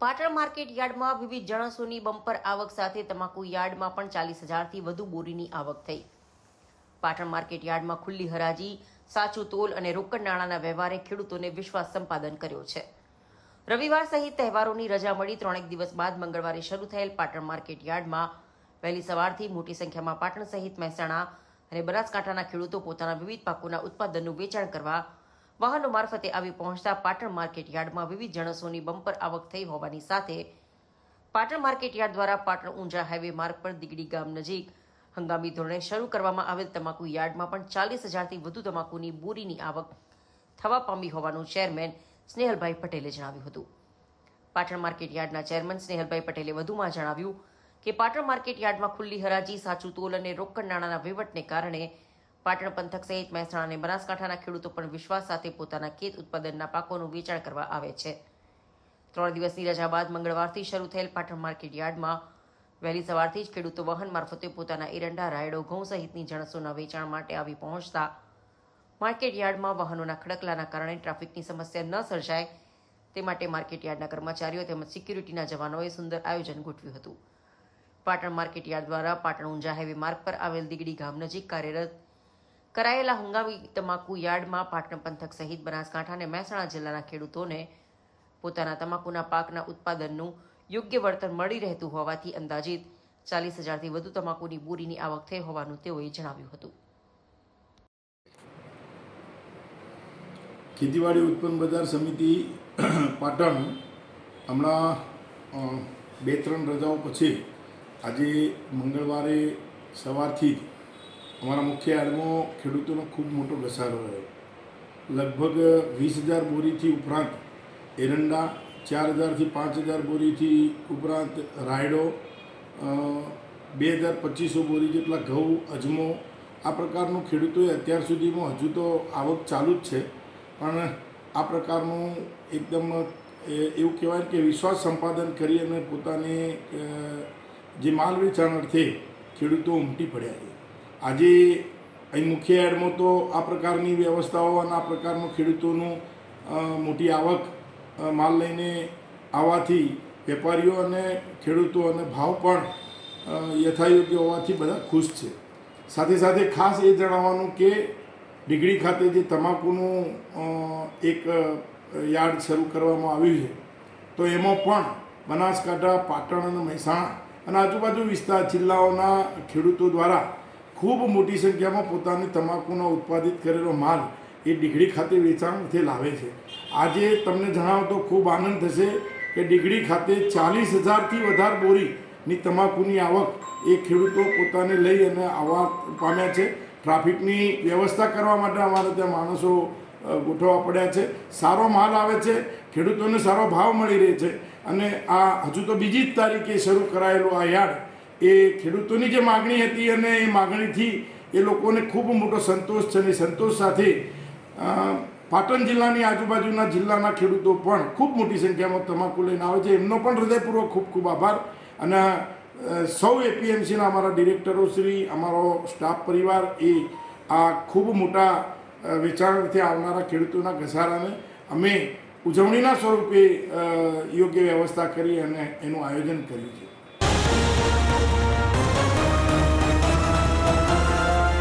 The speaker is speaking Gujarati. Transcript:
પાટણ માર્કેટ યાર્ડમાં વિવિધ જણસોની બમ્પર આવક સાથે તમાકુ યાર્ડમાં પણ 40,000થી વધુ બોરીની આવક થઈ। પાટણ માર્કેટ યાર્ડમાં ખુલ્લી હરાજી, સાચું તોલ અને રોકડ નાણાંના વ્યવહારે ખેડૂતોને વિશ્વાસ સંપાદન કર્યો છે। રવિવાર સહિત તહેવારોની રજા મળી 3 દિવસ બાદ મંગળવારે શરૂ થયેલ પાટણ માર્કેટ યાર્ડમાં વહેલી સવારથી મોટી સંખ્યામાં પાટણ સહિત મહેસાણા અને બનાસકાંઠાના ખેડૂતો પોતાના વિવિધ પાકોના ઉત્પાદનનું વેચાણ કરવા વાહનો મારફતે આવી પહોંચતા પાટણ માર્કેટ યાર્ડમાં વિવિધ જણસોની બમ્પર આવક થઈ હોવાની સાથે પાટણ માર્કેટ યાર્ડ દ્વારા પાટણ ઊંઝા હાઈવે માર્ગ પર દીગડી ગામ નજીક હંગામી ધોરણે શરૂ કરવામાં આવેલ તમાકુ યાર્ડમાં પણ 40,000થી વધુ તમાકુની બોરીની આવક થવા પામી હોવાનું ચેરમેન સ્નેહલભાઈ પટેલે જણાવ્યું હતું। પાટણ માર્કેટ યાર્ડના ચેરમેન સ્નેહલભાઈ પટેલે વધુમાં જણાવ્યું કે પાટણ માર્કેટ યાર્ડમાં ખુલ્લી હરાજી, સાચું તોલ અને રોકડ નાણાંના વહીવટને કારણે પાટણ પંથક સહિત મહેસાણા અને બનાસકાંઠાના ખેડૂતો પણ વિશ્વાસ સાથે પોતાના ખેત ઉત્પાદનના પાકોનું વેચાણ કરવા આવે છે। 3 દિવસની રજા બાદ મંગળવારથી શરૂ થયેલ પાટણ માર્કેટ યાર્ડમાં વહેલી સવારથી જ ખેડૂતો વાહન મારફતે પોતાના એરંડા, રાયડો, ઘઉં સહિતની જણસોના વેચાણ માટે આવી પહોંચતા માર્કેટ યાર્ડમાં વાહનોના ખડકલાના કારણે ટ્રાફિકની સમસ્યા ન સર્જાય તે માટે માર્કેટ યાર્ડના કર્મચારીઓ તેમજ સિક્યુરિટીના જવાનોએ સુંદર આયોજન ગોઠવ્યું હતું। પાટણ માર્કેટ યાર્ડ દ્વારા પાટણ ઊંઝા હાઈવે માર્ગ પર આવેલ દીગડી ગામ નજીક કાર્યરત કરાયેલા હંગામી તમાકુ યાર્ડમાં પાટણ પંથક સહિત બનાસકાંઠા અને મહેસાણા જિલ્લાના ખેડૂતોને પોતાના તમાકુના પાકના ઉત્પાદનનું યોગ્ય વળતર મળી રહેતું હોવાથી અંદાજિત 40,000થી વધુ તમાકુની બોરીની આવક થઈ હોવાનું તેઓએ જણાવ્યું હતું। ખેતીવાડી ઉત્પન્ન બજાર સમિતિ પાટણ હમણાં 2-3 રજાઓ પછી આજે મંગળવારે સવારથી અમારા મુખ્ય યાર્ડમાં ખેડૂતોનો ખૂબ મોટો ઘસારો રહ્યો। લગભગ 20,000 બોરીથી ઉપરાંત એરંડા, 4,000થી 5,000 બોરીથી ઉપરાંત રાયડો, 2,2500 બોરી જેટલા ઘઉં, અજમો આ પ્રકારનું ખેડૂતોએ અત્યાર સુધીમાં હજુ તો આવક ચાલુ જ છે, પણ આ પ્રકારનું એકદમ એવું કહેવાય કે વિશ્વાસ સંપાદન કરી અને પોતાને જે માલ વેચાણ અર્થે ખેડૂતો ઉમટી પડ્યા છે। આજે અહીં મુખ્ય યાર્ડમાં તો આ પ્રકારની વ્યવસ્થાઓ અને આ પ્રકારનું ખેડૂતોનું મોટી આવક માલ લઈને આવવાથી વેપારીઓ અને ખેડૂતો અને ભાવ પણ યથાયોગ્ય હોવાથી બધા ખુશ છે। સાથે સાથે ખાસ એ જણાવવાનું કે દીગડી ખાતે જે તમાકુનું એક યાર્ડ શરૂ કરવામાં આવ્યું છે તો એમાં પણ બનાસકાંઠા, પાટણ અને મહેસાણા અને આજુબાજુ વિસ્તાર જિલ્લાઓના ખેડૂતો દ્વારા ખૂબ મોટી સંખ્યામાં પોતાની તમાકુનો ઉત્પાદિત કરેલો માલ એ દીગડી ખાતે વેચાણથી લાવે છે। આજે તમને જણાવતો ખૂબ આનંદ થશે કે દીગડી ખાતે 40,000થી વધારે બોરીની તમાકુની આવક એ ખેડૂતો પોતાને લઈ અને આવવા પામ્યા છે। ટ્રાફિકની વ્યવસ્થા કરવા માટે અમારે ત્યાં માણસો ગોઠવવા પડ્યા છે। સારો માલ આવે છે, ખેડૂતોને સારો ભાવ મળી રહે છે અને આ હજુ તો બીજી જ તારીખે શરૂ કરાયેલું આ યાર્ડ એ ખેડૂતોની જે માગણી હતી અને એ માગણીથી એ લોકોને ખૂબ મોટો સંતોષ છે અને સંતોષ સાથે પાટણ જિલ્લાની આજુબાજુના જિલ્લાના ખેડૂતો પણ ખૂબ મોટી સંખ્યામાં તમાકુ લઈને આવે છે। એમનો પણ હૃદયપૂર્વક ખૂબ ખૂબ આભાર અને સૌ એપીએમસીના અમારા ડિરેક્ટરો શ્રી, અમારો સ્ટાફ પરિવાર એ આ ખૂબ મોટા વેચાણથી આવનારા ખેડૂતોના ઘસારાને અમે ઉજવણીના સ્વરૂપે યોગ્ય વ્યવસ્થા કરી અને એનું આયોજન કર્યું છે।